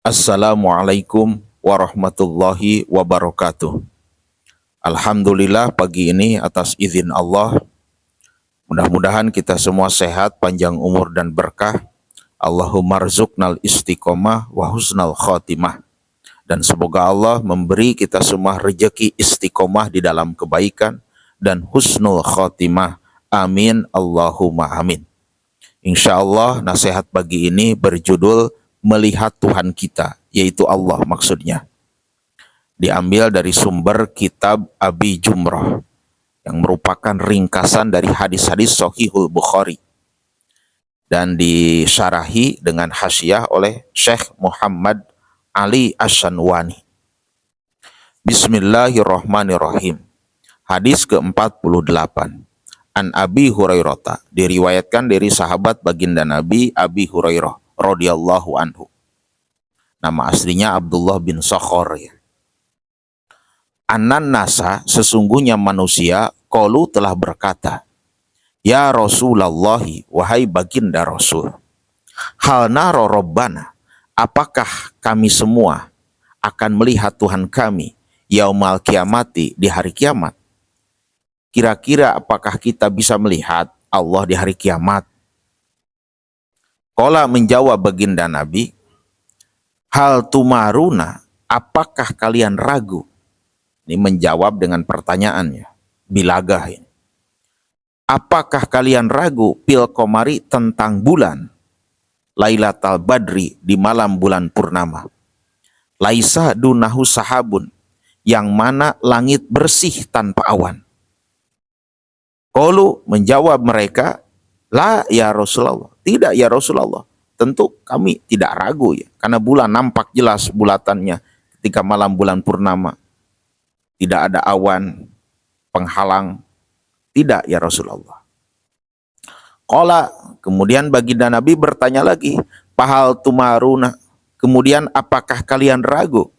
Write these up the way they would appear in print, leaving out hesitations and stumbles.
Assalamualaikum warahmatullahi wabarakatuh. Alhamdulillah pagi ini atas izin Allah, mudah-mudahan kita semua sehat, panjang umur dan berkah. Allahumma rzuqnal istiqomah wa husnal khotimah. Dan semoga Allah memberi kita semua rejeki istiqomah di dalam kebaikan dan husnul khotimah. Amin Allahumma amin. Insya Allah nasihat pagi ini berjudul melihat Tuhan kita, yaitu Allah maksudnya. Diambil dari sumber kitab Abi Jumrah yang merupakan ringkasan dari hadis-hadis Sahihul Bukhari dan disyarahi dengan hasyiah oleh Syekh Muhammad Ali Ashanwani. Bismillahirrahmanirrahim. Hadis ke-48. An Abi Hurairah, diriwayatkan dari sahabat baginda Nabi Abi Hurairah radhiyallahu anhu. Nama aslinya Abdullah bin Sakhor ya. Anan nasa, sesungguhnya manusia, qalu telah berkata, Ya Rasulullah, wahai baginda Rasul, hal naro Rabbana, apakah kami semua akan melihat Tuhan kami yaumal kiamati, di hari kiamat? Kira-kira apakah kita bisa melihat Allah di hari kiamat? Qala, menjawab baginda Nabi, hal tumaruna, apakah kalian ragu? Ini menjawab dengan pertanyaannya, bilagah ini. Apakah kalian ragu pil komari, tentang bulan Lailatul Badri, di malam bulan purnama? Laisa dunahu sahabun, yang mana langit bersih tanpa awan. Qalu, menjawab mereka, la ya Rasulullah, tidak ya Rasulullah. Tentu kami tidak ragu ya, karena bulan nampak jelas bulatannya ketika malam bulan purnama. Tidak ada awan penghalang. Tidak ya Rasulullah. Qala, kemudian baginda Nabi bertanya lagi, pahal tumaruna, kemudian apakah kalian ragu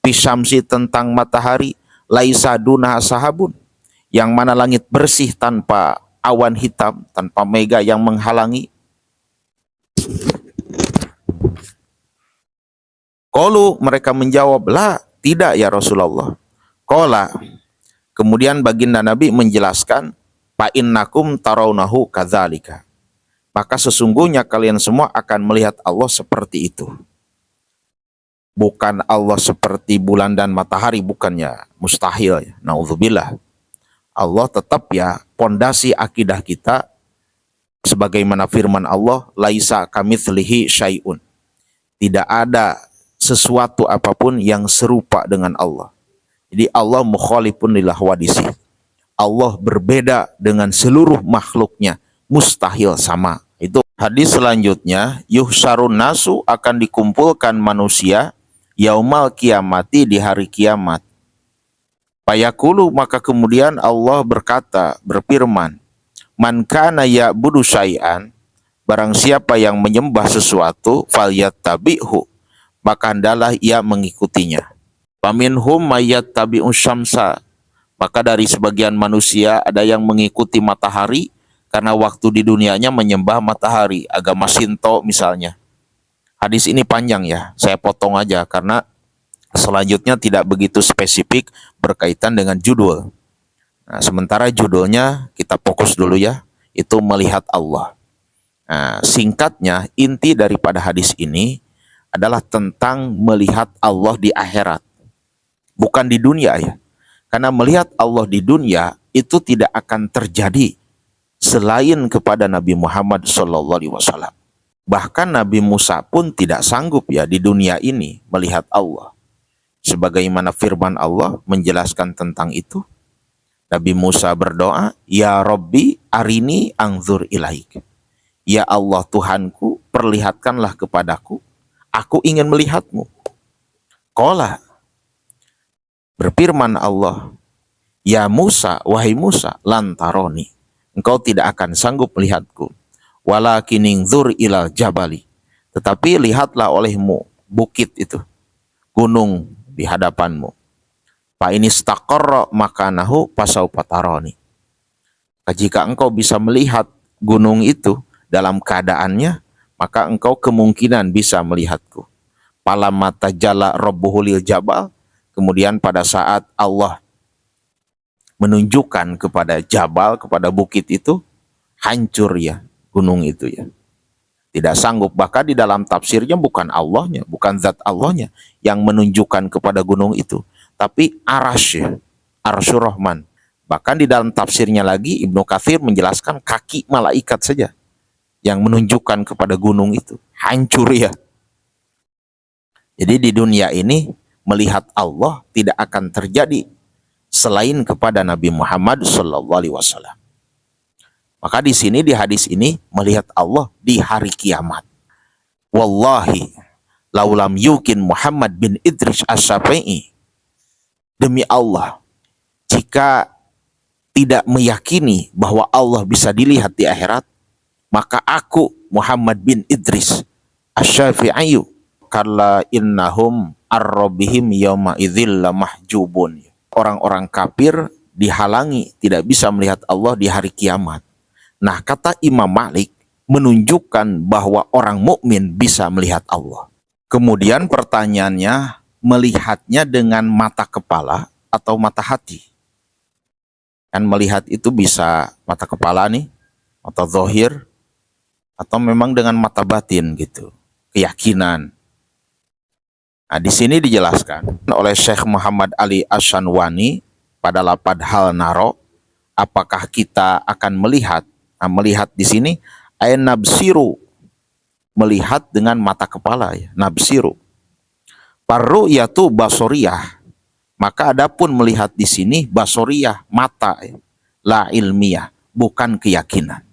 bisyamsi, tentang matahari, laisa dunaha sahabun, yang mana langit bersih tanpa awan hitam, tanpa mega yang menghalangi? Qalu, mereka menjawab, la, tidak ya Rasulullah. Qala, kemudian baginda Nabi menjelaskan, fa innakum tarawnahu kadzalika, maka sesungguhnya kalian semua akan melihat Allah seperti itu. Bukan Allah seperti bulan dan matahari, bukannya, mustahil ya, naudzubillah. Allah tetap ya, pondasi akidah kita sebagaimana firman Allah, laisa kamitslihi syai'un, tidak ada sesuatu apapun yang serupa dengan Allah. Jadi Allah mukhalifun lil hawadisi, Allah berbeda dengan seluruh makhluknya, mustahil sama. Itu hadis selanjutnya, yuhsyarun nasu, akan dikumpulkan manusia yaumal kiamati, di hari kiamat. Fayaqulu, maka kemudian Allah berkata, berfirman, man kana ya'budu syai'an, barang siapa yang menyembah sesuatu, falyattabi'hu, maka hendaklah ia mengikutinya. Faminhum mayyattabi'u syamsa, maka dari sebagian manusia ada yang mengikuti matahari karena waktu di dunianya menyembah matahari, agama Shinto misalnya. Hadis ini panjang ya, saya potong aja karena selanjutnya tidak begitu spesifik berkaitan dengan judul. Nah, sementara judulnya kita fokus dulu ya, itu melihat Allah. Nah, singkatnya, inti daripada hadis ini adalah tentang melihat Allah di akhirat, bukan di dunia ya. Karena melihat Allah di dunia itu tidak akan terjadi selain kepada Nabi Muhammad SAW. Bahkan Nabi Musa pun tidak sanggup ya di dunia ini melihat Allah. Sebagaimana firman Allah menjelaskan tentang itu. Nabi Musa berdoa, Ya Rabbi arini angzur ilaik. Ya Allah Tuhanku, perlihatkanlah kepadaku, aku ingin melihatmu. Qala, berfirman Allah, Ya Musa, wahai Musa, lantaroni, engkau tidak akan sanggup melihatku. Walakin ingzur ilal jabali, tetapi lihatlah olehmu bukit itu, gunung di hadapanmu. Fa ini istaqarra makanahu fasaufa tarani. Jika engkau bisa melihat gunung itu dalam keadaannya, maka engkau kemungkinan bisa melihatku. Falamma tajalla rabbuhu lil jabal, kemudian pada saat Allah menunjukkan kepada jabal, kepada bukit itu, hancur ya gunung itu ya. Tidak sanggup, bahkan di dalam tafsirnya bukan Allahnya, bukan zat Allahnya yang menunjukkan kepada gunung itu, tapi arasy, arsyur rahman. Bahkan di dalam tafsirnya lagi Ibnu Katsir menjelaskan kaki malaikat saja yang menunjukkan kepada gunung itu, hancur ya. Jadi di dunia ini melihat Allah tidak akan terjadi selain kepada Nabi Muhammad SAW. Maka di sini, di hadis ini, melihat Allah di hari kiamat. Wallahi laulam yukin Muhammad bin Idris Asy-Syafi'i, demi Allah, jika tidak meyakini bahwa Allah bisa dilihat di akhirat, maka aku Muhammad bin Idris Asy-Syafi'i kalla innahum ar-rabbihim yauma idzil lamahjubun. Orang-orang kafir dihalangi, tidak bisa melihat Allah di hari kiamat. Nah, kata Imam Malik menunjukkan bahwa orang mukmin bisa melihat Allah. Kemudian pertanyaannya, melihatnya dengan mata kepala atau mata hati? Kan melihat itu bisa mata kepala nih, mata zahir, atau memang dengan mata batin gitu, keyakinan. Nah, di sini dijelaskan oleh Syekh Muhammad Ali Asy-Syanwani pada lapad hal naro, apakah kita akan melihat? Nah, melihat di sini ain nabsiru, melihat dengan mata kepala ya, nabsiru. Parru'yatu basoriyah, maka adapun melihat di sini basoriyah, mata ya, la ilmiah, bukan keyakinan.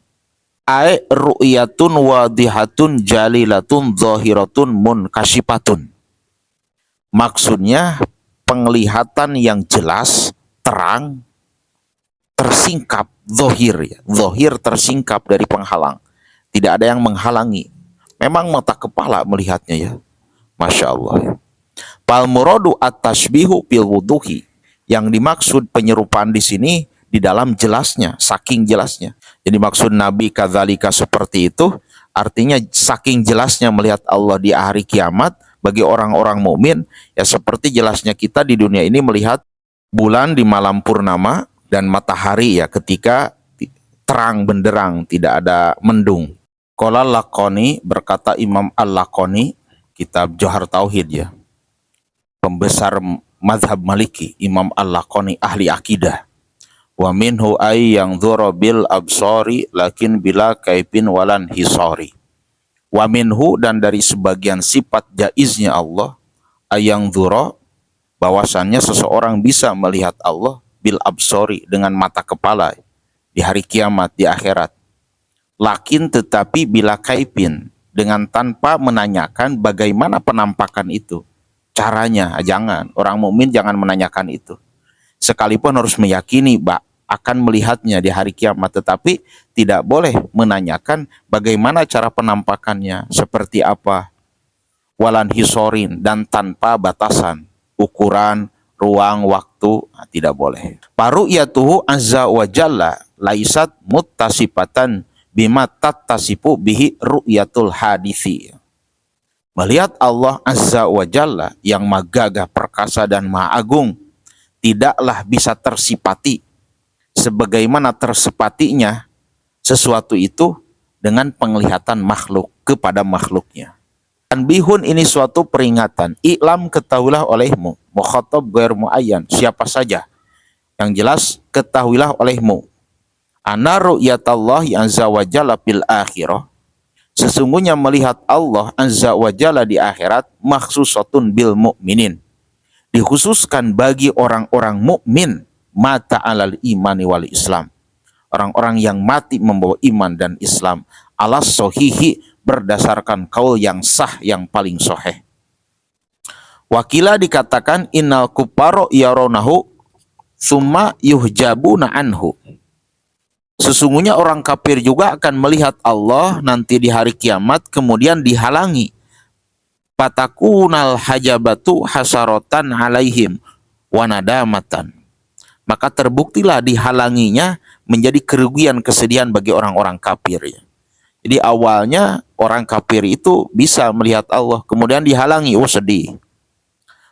Ai ru'yatun wadihatun jalilatun zahiratun munkasyifatun. Maksudnya penglihatan yang jelas, terang, tersingkap, zahir ya. Zahir tersingkap dari penghalang. Tidak ada yang menghalangi. Memang mata kepala melihatnya ya. Masya Allah ya. Fal muradu at-tashbihu bil wuduhi. Yang dimaksud penyerupaan di sini di dalam jelasnya, saking jelasnya. Jadi maksud Nabi kadzalika seperti itu, artinya saking jelasnya melihat Allah di hari kiamat bagi orang-orang mukmin ya, seperti jelasnya kita di dunia ini melihat bulan di malam purnama dan matahari ya ketika terang benderang, tidak ada mendung. Qala Laqani, berkata Imam Al-Laqani, kitab Johar Tauhid ya, pembesar mazhab Maliki, Imam Al-Laqani ahli akidah. Wa minhu ay yang dzurabil absari lakin bila kaifin walan hisari. Wa minhu, dan dari sebagian sifat jaiznya Allah, ayang dzura, bahwasannya seseorang bisa melihat Allah bil absari, dengan mata kepala di hari kiamat, di akhirat. Lakin, tetapi bila kaifin, dengan tanpa menanyakan bagaimana penampakan itu, caranya. Jangan, orang mukmin jangan menanyakan itu. Sekalipun harus meyakini akan melihatnya di hari kiamat, tetapi tidak boleh menanyakan bagaimana cara penampakannya, seperti apa. Walan hisorin, dan tanpa batasan, ukuran, ruang, waktu, tidak boleh. Paru'yatuhu azza wa jalla laisat muttasifatan bima tattasifu bihi ru'yatul hadisi. Melihat Allah azza wa jalla yang magagah perkasa dan maha agung tidaklah bisa tersifati sebagaimana tersepatinya sesuatu itu dengan penglihatan makhluk kepada makhluknya. Tanbihun, ini suatu peringatan. I'lam, ketahuilah olehmu. Mukhatab ghair muayyan, siapa saja. Yang jelas ketahuilah olehmu. Anna ru'yatallahi azza wa jalla fil akhirah, sesungguhnya melihat Allah azza wa jalla di akhirat, makhsusatun bil mu'minin, dikhususkan bagi orang-orang mukmin, mata alal imani wal Islam, orang-orang yang mati membawa iman dan Islam, alas sohihi, berdasarkan kaul yang sah, yang paling sahih. Wakila, dikatakan innal kuffaro yaronahu summa yuhjabuna anhu, sesungguhnya orang kafir juga akan melihat Allah nanti di hari kiamat, kemudian dihalangi. Patakunal hajabatu hasarotan alaihim wanadamatan, maka terbuktilah dihalanginya menjadi kerugian, kesedihan bagi orang-orang kafir ya. Jadi awalnya orang kafir itu bisa melihat Allah, kemudian dihalangi, oh sedih.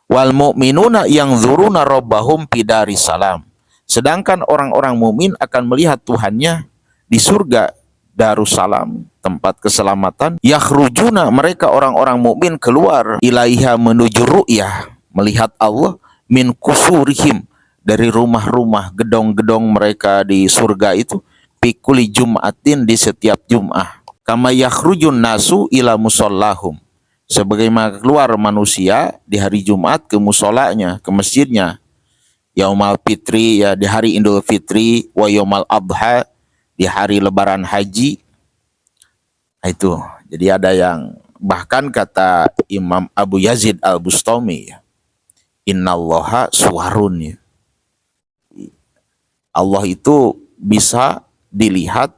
Wal mu'minuna yang zuruna robbahum pidari salam. Sedangkan orang-orang mukmin akan melihat Tuhannya di surga Darussalam, tempat keselamatan. Yakhrujuna, mereka orang-orang mukmin keluar ilaiha, menuju ru'yah, melihat Allah, min kusurihim, dari rumah-rumah, gedong-gedong mereka di surga itu, pikuli Jum'atin, di setiap Jum'ah. Kama yakhrujun nasu ila musallahum, sebagaimana keluar manusia di hari Jumat ke musolanya, ke masjidnya. Yaumal Fitri, ya di hari Idul Fitri, wa yaumal Adha, di hari Lebaran Haji. Nah, itu. Jadi ada yang, bahkan kata Imam Abu Yazid Al-Bustami, ya, innallaha suwarun, ya. Allah itu bisa dilihat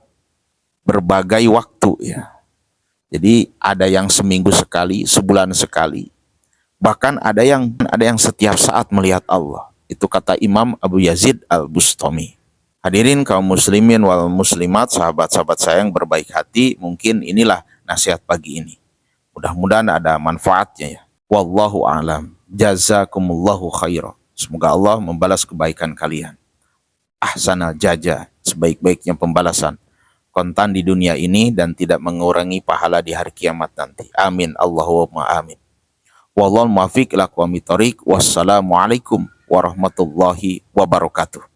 berbagai waktu, ya. Jadi ada yang seminggu sekali, sebulan sekali. Bahkan ada yang setiap saat melihat Allah. Itu kata Imam Abu Yazid Al-Bustami. Hadirin kaum muslimin wal muslimat, sahabat-sahabat saya yang berbaik hati, mungkin inilah nasihat pagi ini. Mudah-mudahan ada manfaatnya, ya. Wallahu a'lam. Jazakumullahu khairan. Semoga Allah membalas kebaikan kalian. Ahsanal jaza, sebaik-baiknya pembalasan. Kontan di dunia ini dan tidak mengurangi pahala di hari kiamat nanti. Amin. Allahumma amin. Wallahu muwaffiq ila aqwamit thoriq. Wassalamualaikum warahmatullahi wabarakatuh.